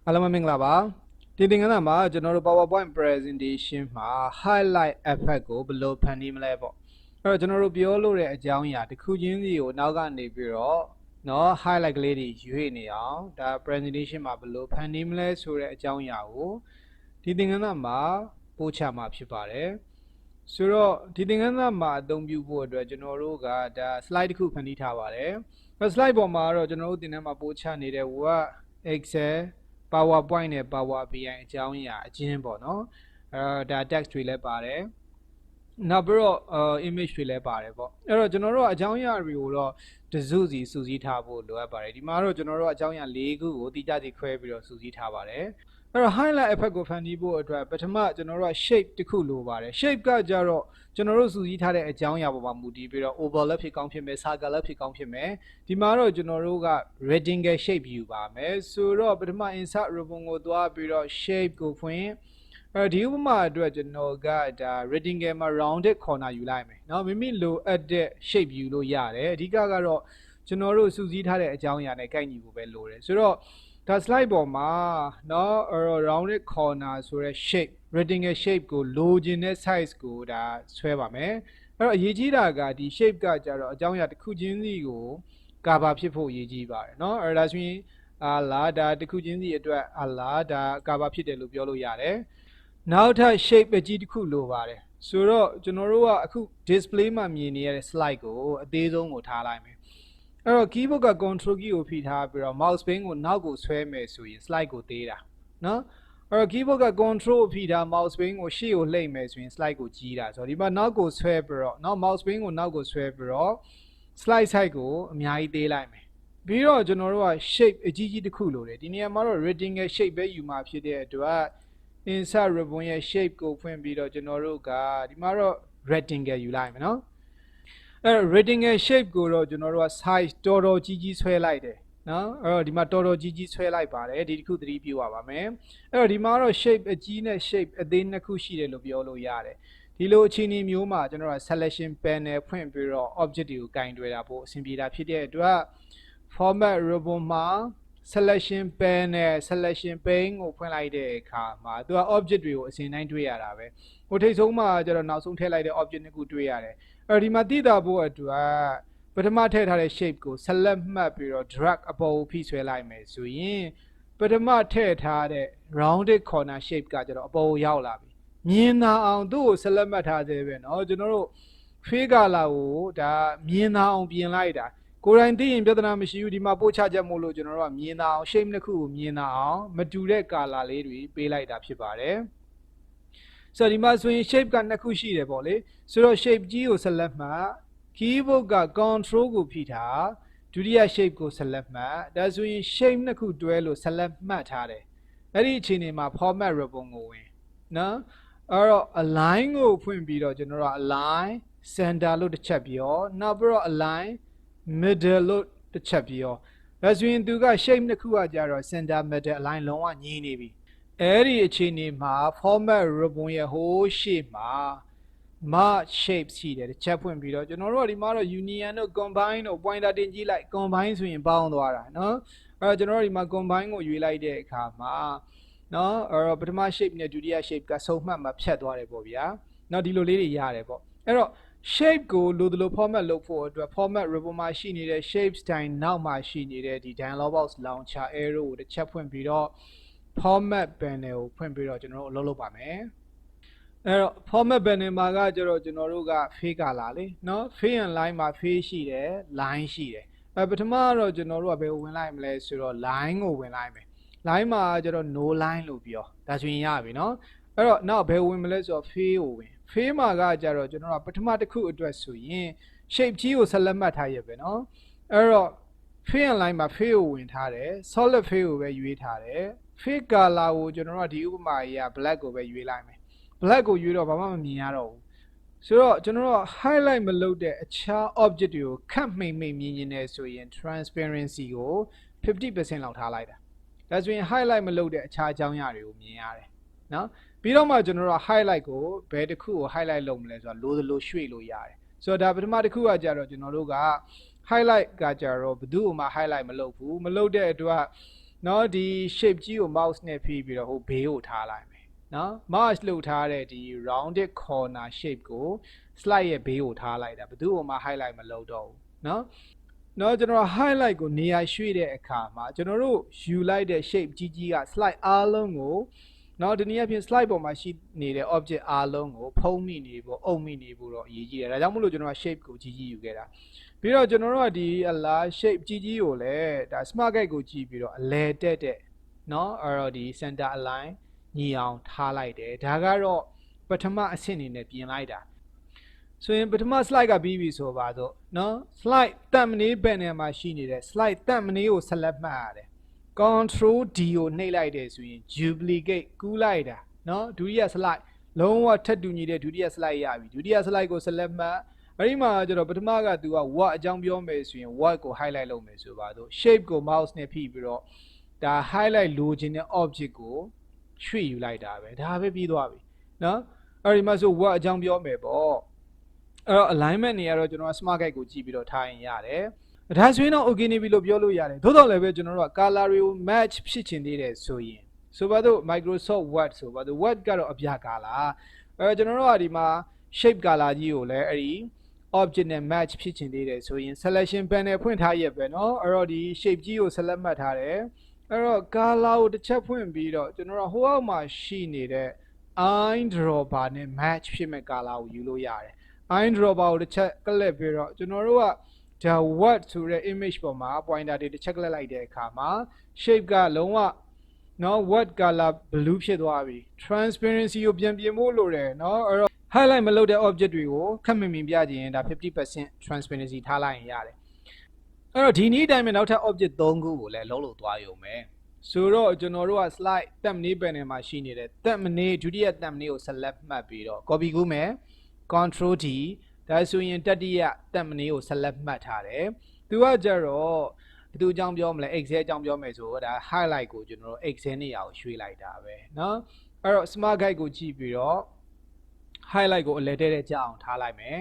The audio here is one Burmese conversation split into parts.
အားလုံးပဲမင်္ဂလာပါဒီသင်ခန်းစာမှာကျွန်တော်တို့ PowerPoint presentation မှာ highlight effect ကိုဘယ်လိုဖန်တီးမလဲပေါ့အဲ့တော့ကျွန်တော်တို့ပြောလို့တဲ့အကြောင်းအရာတစ်ခုချင်းစီကိုနောက်ကနေပြီးတော့เนาะ highlight ကလေးတွေရွေးနေအောင်ဒါ presentation မှာဘယ်လိုဖန်တီးမလဲဆိုတဲ့အကြောင်းအရာကိုဒီသင်ခန်းစာမှာပို့ချမှာဖြစ်ပါတယ်ဆိုတော့ဒီသင်ခန်းစာမှာအသုံးပြုဖို့အတွက်ကျွန်တော်တို့ကဒါ slide တစ်ခုဖန်တီးထားပါတယ်slide ပေါ်မှာတော့ကျွန်တော်တို့သင်တန်းမှာပို့ချနေတဲ့ Word Excel PowerPoint နဲ့ Power BI အကြောင်းအရာအချင်းပေါ့နော်ဒါ text တွေလည်းပါတယ်နောက်ပြီးတော့image တွေလည်းပါတယ်ပေါ့အဲ့တော့ကျွန်တော်တို့အကြောင်းအရာတွေကိုတော့တစုစီစုစည်းထားဖို့လိုအပ်ပါတယ်ဒီမှာတော့ကျွန်တော်တို့အကြောင်းအရာ၄ခုကိုတိကျစီခွဲပြီးတော့စုစည်းထားပါတယ်အဲ့တော့ highlight effect ကိုဖန်တီးဖို့အတွက်ပထမကျွန်တော်တို့က shape တစ်ခုလိုပါတယ် shape ကကြတော့ကျွန်တော်တို့စုစည်းထားတဲ့အကြောင်းအရာပေါ်မှာမူတည်ပြီးတော့ oval လည်းဖြစ်ကောင်းဖြစ်မယ် circle လည်းဖြစ်ကောင်းဖြစ်မယ်ဒီမှာတော့ကျွန်တော်တို့က rectangle shape ယူပါမယ်ဆိုတော့ပထမ insert ribbon ကိုသွားပြီးတော့ shape ကိုဖွင့်ဒီဥပမာအတွက်ကျွန်တော်ကဒါ rectangle မှာ rounded corner ယူလိုက်မယ်เนาะမိမိလိုအပ်တဲ့ shape ယူလို့ရတယ်အဓိကကတော့ကျွန်တော်တို့စုစည်းထားတဲ့အကြောင်းအရာနဲ့ကိုက်ညီဖို့ပဲလိုတယ်ဆိုတော့ဒါ slide ပေါ်မှာเนาะ rounded corner ဆိုတဲ့ shape rectangle shape ကိုလိုချင်တဲ့ size ကိုဒါဆွဲပါမယ်အဲ့တော့အရေးကြီးတာကဒီ shape ကကြတော့အကြောင်းအရာတစ်ခုချင်းစီကို cover ဖြစ်ဖို့အရေးကြီးပါတယ်เนาะအဲ့ဒါဆိုရင်လာဒါတစ်ခုချင်းစီအတွက်လာဒါ cover ဖြစ်တယ်လို့ပြောလို့ရတယ်နောက်ထပ် shape အကြီးတစ်ခုလိုပါတယ်ဆိုတော့ကျွန်တော်တို့ကအခု display မှာမြင်နေရတဲ့ slide ကိုအသေးဆုံးကိုထားလိုက်မယ်အဲ့တော့ keyboard က control key ကိုဖိထားပြီးတော့ mouse pin ကိုနောက်ကိုဆွဲမယ်ဆိုရင် slide ကိုသေးတာเนาะအဲ့တော့ keyboard က control ကိုဖိထား mouse pin ကိုရှေ့ကိုလှည့်မယ်ဆိုရင် slide ကိုကြီးတာဆိုတော့ဒီမှာနောက်ကိုဆွဲပြီးတော့เนาะ mouse pin ကိုနောက်ကိုဆွဲပြီးတော့ slide size ကိုအများကြီးသေးလိုက်မယ်ပြီးတော့ကျွန်တော်တို့က shape အကြီးကြီးတစ်ခုလိုတယ်ဒီနေရာမှာတော့ rectangle shape ပဲယူမှာဖြစ်တဲ့အတွက် insert ribbon ရဲ့ shape ကိုဖွင့်ပြီးတော့ကျွန်တော်တို့ကဒီမှာတော့ rectangle ယူလိုက်မယ်เนาะအဲ့တော့ rectangle shape ကိုတော့ကျွန်တော်တို့က size တော်တော်ကြီးကြီးဆွဲလိုက်တယ်နော်အဲ့တော့ဒီမှာတော်တော်ကြီးကြီးဆွဲလိုက်ပါတယ်ဒီတစ်ခုသတိပြုပါမယ်အဲ့တော့ဒီမှာတော့ shape အကြီးနဲ့ shape အသေးနှစ်ခုရှိတယ်လို့ပြောလို့ရတယ်ဒီလိုအခြေအနေမျိုးမှာကျွန်တော်က selection panel ဖွင့်ပြီးတော့ object တွေကိုကင်တွယ်တာပို့အဆင်ပြေတာဖြစ်တဲ့အတွက် format ribbon မှာ selection panel selection pane ကိုဖွင့်လိုက်တဲ့အခါမှာသူက object တွေကိုအစဉ်တိုင်းတွေ့ရတာပဲဟိုထိပ်ဆုံးမှာကျတော့နောက်ဆုံးထည့်လိုက်တဲ့ object နှစ်ခုတွေ့ရတယ်အဲ့တော့ဒီမှာသိတာဖို့အတွက်ပထမထည့်ထားတဲ့ shape ကို select မှတ်ပြီးတော့ drag အပေါ်ကိုဖိဆွဲလိုက်မယ်ဆိုရင်ပထမထည့်ထားတဲ့ rounded corner shape ကကျတော့အပေါ်ကိုရောက်လာပြီမြင်သာအောင်သူ့ကို select မှတ်ထားသေးပဲเนาะကျွန်တော်တို့ fade color ကိုဒါမြင်သာအောင်ပြင်လိုက်တာကိုယ်တိုင်သိရင်ပြဿနာမရှိဘူးဒီမှာပို့ချချက်မို့လို့ကျွန်တော်တို့ကမြင်သာအောင် shape နှစ်ခုကိုမြင်သာအောင်မတူတဲ့ color လေးတွေပေးလိုက်တာဖြစ်ပါတယ်ဆိုတော့ဒီမှာဆိုရင် shape ကနှစ်ခုရှိတယ်ပေါ့လေဆိုတော့ shape ကြီးကို select မှတ် keyboard က control ကိုဖိထားဒုတိယ shape ကို select မှတ်ဒါဆိုရင် shape နှစ်ခုတွဲလို့ select မှတ်ထားတယ်အဲ့ဒီအခြေအနေမှာ format ribbon ကိုဝင်နော်အဲ့တော့ align ကိုဖွင့်ပြီးတော့ကျွန်တော်တို့ align center လို့တစ်ချက်ပြောနောက်ပြီးတော့ align middle လို့တစ်ချက်ပြောဒါဆိုရင်သူက shape နှစ်ခုကကြတော့ center middle align လုံးဝညီနေပြီအဲ့ဒီအခြေအနေမှာ format ribbon ရဲ့ဟိုးရှေ့မှာ mark shape ရှိတယ်တစ်ချက်ဖွင့်ပြီးတော့ကျွန်တော်တို့ကဒီမှာတော့ union တို့ combine တို့ pointer တင်ကြည့်လိုက် combine ဆိုရင်ပေါင်းသွားတာเนาะအဲ့တော့ကျွန်တော်တို့ဒီမှာ combine ကိုရွေးလိုက်တဲ့အခါမှာเนาะအဲ့တော့ပထမ shape နဲ့ဒုတိယ shape ကစုံမှတ်မှာဖြတ်သွားတယ်ပေါ့ဗျာเนาะဒီလိုလေးတွေရတယ်ပေါ့အဲ့တော့ shape ကိုလိုသလို format လုပ်ဖို့အတွက် format ribbon မှာရှိနေတဲ့ shape style နောက်မှာရှိနေတဲ့ဒီ dialog box launcher arrow ကိုတစ်ချက်ဖွင့်ပြီးတော့ format panel ကိုဖွင့်ပြီးတော့ကျွန်တော်တို့အလုပ်လုပ်ပါမယ်အဲ့တော့ format panel မှာကကျတော့ကျွန်တော်တို့က fade color လေเนาะ fade and line မှာ fade ရှိတယ် line ရှိတယ်ပထမကတော့ကျွန်တော်တို့ကဘယ်ကိုဝင်လိုက်မလဲဆိုတော့ line ကိုဝင်လိုက်မယ် line မှာကျတော့ no line လို့ပြောဒါဆိုရင်ရပြီเนาะအဲ့တော့နောက်ဘယ်ဝင်မလဲဆိုတော့ fade ကိုဝင် fade မှာကကြတော့ကျွန်တော်တို့ပထမတစ်ခုအတွက်ဆိုရင် shape ကြီးကို select မှတ်ထားရပဲเนาะအဲ့တော့ fade and line မှာ fade ကိုဝင်ထားတယ် solid fade ကိုပဲရွေးထားတယ် fade color ကိုကျွန်တော်တို့ဒီဥပမာကြီးက black ကိုပဲရွေးလိုက်မယ် black ကိုရွေးတော့ဘာမှမမြင်ရတော့ဘူးဆိုတော့ကျွန်တော်တို့ highlight မလုပ်တဲ့အခြား object တွေကိုခက်မှိတ်မှိတ်မြင်နေတယ်ဆိုရင် transparency ကို 50% လောက်ထားလိုက်တာဒါဆိုရင် highlight မလုပ်တဲ့အခြားအကြောင်းအရာတွေကိုမြင်ရတယ်เนาะပြီးတော့မှကျွန်တော်တို့ highlight ကိုဘယ်တစ်ခုကို highlight လုပ်မလဲဆိုတော့လိုသလိုရွှေ့လို့ရတယ်ဆိုတော့ဒါပထမတစ်ခုကကြတော့ကျွန်တော်တို့က highlight ကကြတော့ဘယ်သူ့ကိုမှ highlight မလုပ်ဘူးမလုပ်တဲ့အတွက် နော်ဒီ shape ကြီးကို mouse နဲ့ဖိပြီးတော့ဟိုဘေးကိုထားလိုက်မယ်နော် mouse လှုပ်ထားတဲ့ဒီ rounded corner shape ကို slide ရဲ့ဘေးကိုထားလိုက်တာဘယ်သူ့ကိုမှ highlight မလုပ်တော့ဘူးနော်ကျွန်တော် highlight ကိုနေရာရွှေ့တဲ့အခါမှာကျွန်တော်တို့ယူလိုက်တဲ့ shape ကြီးက slide အားလုံးကိုနော်ဒီနည်းအားဖြင့် slide ပေါ်မှာရှိနေတဲ့ object အားလုံးကိုဖုံးမိနေဖို့အုပ်မိနေဖို့တော့အရေးကြီးတယ်ဒါကြောင့်မို့လို့ကျွန်တော်က shape ကိုကြီးယူခဲ့တာပြီးတော့ကျွန်တော်တို့ကဒီအလား shape ကြီးကိုလည်းဒါ smart guide ကိုကြည့်ပြီးတော့အလဲတက်တဲ့နော်အဲ့တော့ဒီ center align ညီအောင်ထားလိုက်တယ်ဒါကတော့ပထမအဆင့်အနေနဲ့ပြင်လိုက်တာဆိုရင်ပထမ slide ကပြီးပြီဆိုပါတော့နော် slide တက်မနေဘက်နဲ့မှာရှိနေတဲ့ slide တက်မနေကိုဆက်လက်မှတ်ရတယ် control D ကိုနှိပ်လိုက်တယ်ဆိုရင် duplicate ကူးလိုက်တာနော်ဒုတိယ slide လုံးဝထပ်တူညီတဲ့ဒုတိယ slide ရပြီဒုတိယ slide ကိုဆက်လက်မှတ်အဲ့ဒီမှာကျတော့ပထမကသူက what အကြောင်းပြောမယ်ဆိုရင် what ကို highlight လုပ်မယ်ဆိုပါတော့ shape ကို mouse နဲ့ဖိပြီးတော့ဒါ highlight လိုချင်တဲ့ object ကိုရွှေ့ယူလိုက်တာပဲဒါပဲပြီးသွားပြီနော်အဲ့ဒီမှာဆို what အကြောင်းပြောမယ်ပေါ့အဲ့တော့ alignment နေရာတော့ကျွန်တော် smart guide ကိုကြည့်ပြီးတော့ထားရင်ရတယ်ဒါဆိုရင်တော့ okay နေပြီလို့ပြောလို့ရတယ်သို့တော်လည်းပဲကျွန်တော်တို့က color တွေကို match ဖြစ်ချင်သေးတယ်ဆိုရင်ဆိုပါတော့ Microsoft Word ဆိုပါတော့ Word ကတော့အပြာ color အဲ့တော့ကျွန်တော်တို့ကဒီမှာ shape color ကြီးကိုလည်းအဲ့ဒီ object နဲ့ match ဖြစ်ချင်သေးတယ်ဆိုရင် selection panel ဖွင့်ထားရပဲเนาะအဲ့တော့ဒီ shape ကြီးကို select မှတ်ထားတယ်အဲ့တော့ color ကိုတစ်ချက်ဖွင့်ပြီးတော့ကျွန်တော်တို့ဟိုအောက်မှာရှိနေတဲ့ eyedropper နဲ့ match ဖြစ်မဲ့ color ကိုယူလို့ရတယ် eyedropper ကိုတစ်ချက်ကလစ်ပြီးတော့ကျွန်တော်တို့ကဒါ what ဆိုတဲ့ image ပေါ်မှာ pointer တွေတစ်ချက်ကလစ်လိုက်တဲ့အခါမှာ shape ကလုံးဝနော် what color blue ဖြစ်သွားပြီ transparency ကိုပြန်ပြင်ဖို့လိုတယ်နော်အဲ့တော့ highlight မလုပ်တဲ့ object တွေကိုခက်မင်ပြကြရင်ဒါ 50% transparency ထားလိုက်ရင်ရတယ်အဲ့တော့ဒီနည်းတိုင်းမှာနောက်ထပ် object 3ခုကိုလည်းလုံးလို့သွားရုံပဲဆိုတော့ကျွန်တော်တို့က slide တက်မနေပန်နယ်မှာရှိနေတဲ့တက်မနေဒုတိယတက်မနေကို select မှတ်ပြီးတော့ copy ကူးမယ် control D ဒါဆိုရင်တတိယတက်မနေကို select မှတ်ထားတယ်သူကကြတော့ဘယ်သူအကြောင်းပြောမလဲ excel အကြောင်းပြောမယ်ဆိုတော့ဒါ highlight ကိုကျွန်တော်တို့ excel နေရာကိုရွှေ့လိုက်တာပဲเนาะအဲ့တော့ smart guide ကိုကြည့်ပြီးတော့ highlight ကိုအလဲတဲ့ကြအောင်ထားလိုက်မယ်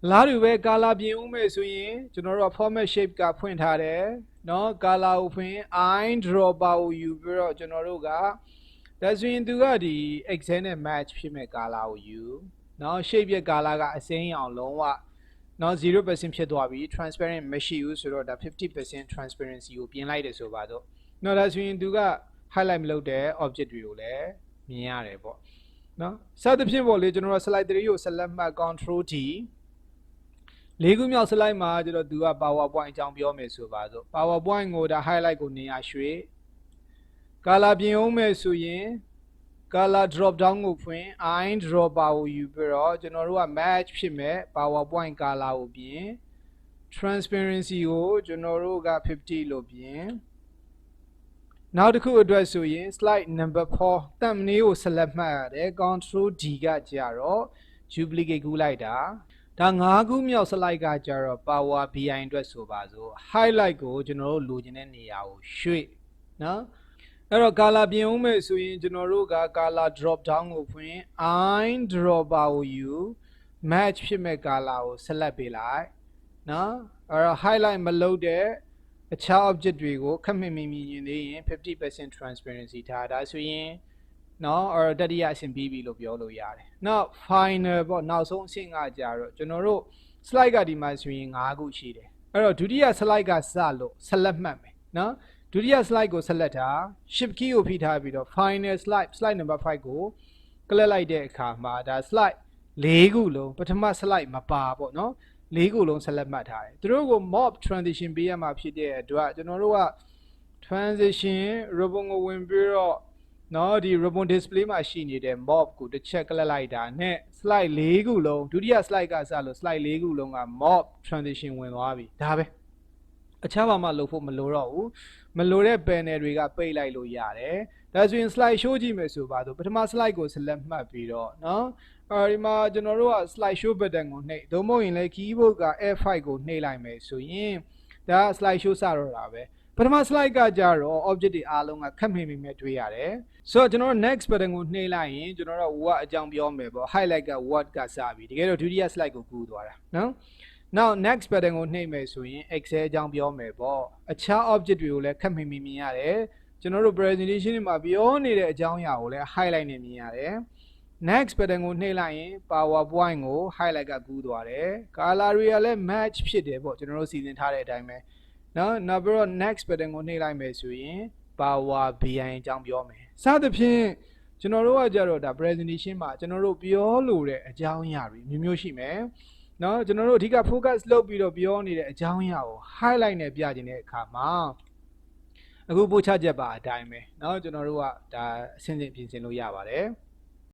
လားတူပဲ color ပြင်ဦးမယ်ဆိုရင်ကျွန်တော်တို့ format shape ကဖွင့်ထားတယ်เนาะ color ကိုဖွင့် eyedropper ကိုယူပြီးတော့ကျွန်တော်တို့ကဒါဆိုရင်သူကဒီ excel နဲ့ match ဖြစ်မဲ့ color ကိုယူနော် shape ရဲ့ color ကအစိမ်းအောင်လုံးဝနော် 0% ဖြစ်သွားပြီ transparent မရှိဘူးဆိုတော့ဒါ 50% transparency ကိုပြင်လိုက်တယ်ဆိုပါတော့နော်ဒါဆိုရင်သူက highlight မလုပ်တဲ့ object တွေကိုလည်းမြင်ရတယ်ပေါ့နော်စသဖြင့်ပေါ့လေကျွန်တော်တို့ slide 3ကို select မှတ် control D ၄ခုမြောက် slide မှာကျတော့သူက PowerPoint အကြောင်းပြောမယ်ဆိုပါတော့ PowerPoint ကိုဒါ highlight ကိုနေရာရွှေ့ color ပြင်အောင်မယ်ဆိုရင် color drop down ကိုဖွင့် eyedropper ကိုယူပြီးတော့ကျွန်တော်တို့က match ဖြစ်မဲ့ PowerPoint color ကိုပြင် transparency ကိုကျွန်တော်တို့က50လို့ပြင်နောက်တစ်ခုအတွက်ဆိုရင် slide number 4 thumbnail ကို select မှတ်ရတယ် control D ကကြတော့ duplicate ကူးလိုက်တာဒါ5ခုမြောက် slide ကကြတော့ Power BI အတွက်ဆိုပါစို့ highlight ကိုကျွန်တော်တို့လိုချင်တဲ့နေရာကိုရွှေ့နော်အဲ့တော့ color ပြင်ဦးမယ်ဆိုရင်ကျွန်တော်တို့က color drop down ကိုဖွင့် eyedropper ကိုယူ match ဖြစ်မဲ့ color ကို select ပေးလိုက်နော်အဲ့တော့ highlight မလုပ်တဲ့အခြား object တွေကိုခက်မင်မြင်ရင်50% transparency ထားဒါဆိုရင်နော်အဲ့တတိယအဆင့်ပြီးပြီလို့ပြောလို့ရတယ်နောက် final ပေါ့နောက်ဆုံးအဆင့်ကကြတော့ကျွန်တော်တို့ slide ကဒီမှာဆိုရင်5ခုရှိတယ်အဲ့တော့ဒုတိယ slide ကစလို့ select မှတ်မယ်နော်ဒုတိယ slide ကို select ထား shift key ကိုဖိထားပြီးတော့ final slide number 5ကိုကလစ်လိုက်တဲ့အခါမှာဒါ slide ၄ခုလုံးပထမ slide မပါပေါ့နော်၄ခုလုံး select မှတ်ထားတယ်သူတို့ကို mob transition ပေးရမှာဖြစ်တဲ့အတွက်ကျွန်တော်တို့က transition ribbon ကိုဝင်ပြီးတော့နော်ဒီ ribbon display မှာရှိနေတဲ့ mob ကိုတစ်ချက်ကလစ်လိုက်တာနဲ့ slide ၄ခုလုံးဒုတိယ slide ကစလို့ slide ၄ခုလုံးက mob transition ဝင်သွားပြီဒါပဲအခြားဘာမှလုပ်ဖို့မလိုတော့ဘူးမလိုတဲ့ panel တွေကပိတ်လိုက်လို့ရတယ်ဒါဆိုရင် slide show ကြည့်မယ်ဆိုပါတော့ပထမ slide ကို select မှတ်ပြီးတော့နော်ဒီမှာကျွန်တော်တို့က slide show button ကိုနှိပ်သို့မဟုတ်ရင်လည်း keyboard က F5 ကိုနှိပ်လိုက်မယ်ဆိုရင်ဒါ slide show စတော့တာပဲပထမ slide ကကြတော့ object တွေအားလုံးကခက်မိမိတွေ့ရတယ်ဆိုတော့ကျွန်တော်တို့ next button ကိုနှိပ်လိုက်ရင်ကျွန်တော်တို့ what အကြောင်းပြောမယ်ပေါ့ highlight က what ကစပြီတကယ်တော့ဒုတိယ slide ကိုကူးသွားတာနော်နောက် next button ကိုနှိပ်မယ်ဆိုရင် excel အကြောင်းပြောမယ်ပေါ့အခြား object တွေကိုလည်းခက်မိမြင်ရတယ် ကျွန်တော်တို့ presentation တွေမှာပြောနေတဲ့အကြောင်းအရာကိုလည်း highlight နဲ့မြင်ရတယ် next button ကိုနှိပ်လိုက်ရင် PowerPoint ကို highlight ကကူးသွားတယ် color တွေကလည်း match ဖြစ်တယ်ပေါ့ကျွန်တော်တို့စီစဉ်ထားတဲ့အတိုင်းပဲနော်နောက်ပြီးတော့ next button ကိုနှိပ်လိုက်မယ်ဆိုရင် Power BI အကြောင်းပြောမယ်စသဖြင့်ကျွန်တော်တို့ကကြတော့ဒါ presentation မှာကျွန်တော်တို့ပြောလို့တဲ့အကြောင်းအရာတွေမျိုးမျိုးရှိမယ်နော်ကျွန်တော်တို့အဓိက focus လုပ်ပြီးတော့ပြောနေတဲ့အကြောင်းအရာကို highlight နဲ့ပြခြင်းတဲ့အခါမှာအခုပို့ချချက်ပါအတိုင်းပဲเนาะကျွန်တော်တို့ကဒါအဆင့်ဆင့်ပြင်ဆင်လို့ရပါတယ်